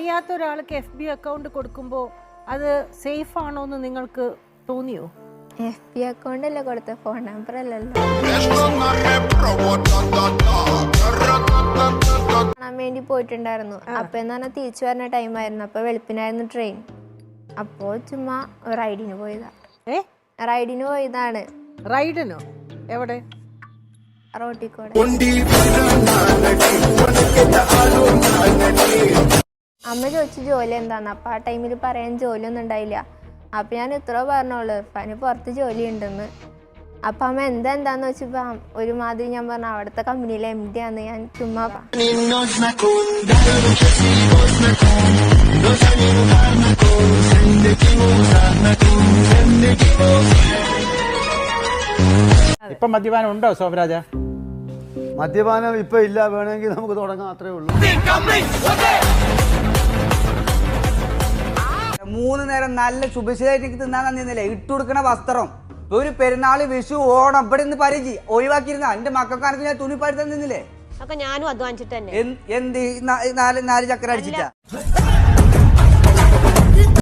അറിയാത്ത ഒരാൾക്ക് FB account കൊടുക്കുമ്പോൾ അത് സേഫ് ആണോ എന്ന് നിങ്ങൾക്ക് തോന്നിയോ? FB അക്കൗണ്ട് അല്ലേ കൊടുത്ത, ഫോൺ നമ്പർ അല്ലല്ലോ. കാണാൻ വേണ്ടി പോയിട്ടുണ്ടായിരുന്നു. അപ്പൊ എന്ന് പറഞ്ഞാൽ തിരിച്ചു വരുന്ന ടൈമായിരുന്നു. അപ്പൊ വെളുപ്പിനായിരുന്നു ട്രെയിൻ. അപ്പോ ചുമ്മാ റൈഡിന് പോയതാ. റൈഡിന് പോയതാണ്. റൈഡിനോ? എവിടെ? റോട്ടിക്കോടെ. അമ്മ ചോദിച്ചു ജോലി എന്താന്ന്. അപ്പൊ ആ ടൈമിൽ പറയാൻ ജോലിയൊന്നും ഉണ്ടായില്ല. അപ്പൊ ഞാൻ ഇത്ര പറഞ്ഞോളൂ പനി പുറത്ത് ജോലി ഉണ്ടെന്ന്. അപ്പൊ അമ്മ എന്താന്ന് വെച്ചപ്പോ ഒരുമാതിരി ഞാൻ പറഞ്ഞു അവിടുത്തെ കമ്പനിയിലെ MD ആന്ന്. ഞാൻ ചുമ്മാ ഇപ്പൊ മദ്യപാനം ഉണ്ടോ ശോഭരാജ? മദ്യപാനം ഇപ്പൊ ഇല്ല, വേണമെങ്കിൽ നമുക്ക് തുടങ്ങാം, അത്രേ ഉള്ളൂ. 3 നേരം നല്ല ശുഭശീലായിട്ട് എനിക്ക് തിന്നാൻ തന്നിരുന്നില്ലേ? ഇട്ടുകൊടുക്കണ വസ്ത്രം, ഒരു പെരുന്നാള്, വിഷു, ഓണം ഇവിടെ നിന്ന് പരിചി ഒഴിവാക്കിയിരുന്ന എന്റെ മക്കൾക്കാണെങ്കിൽ ഞാൻ തുണിപ്പാടി തന്നില്ലേ? ഞാനും അധ്വാനിച്ചിട്ട് തന്നെ. എന്ത് 4 ചക്ര അടിച്ചിട്ടാ?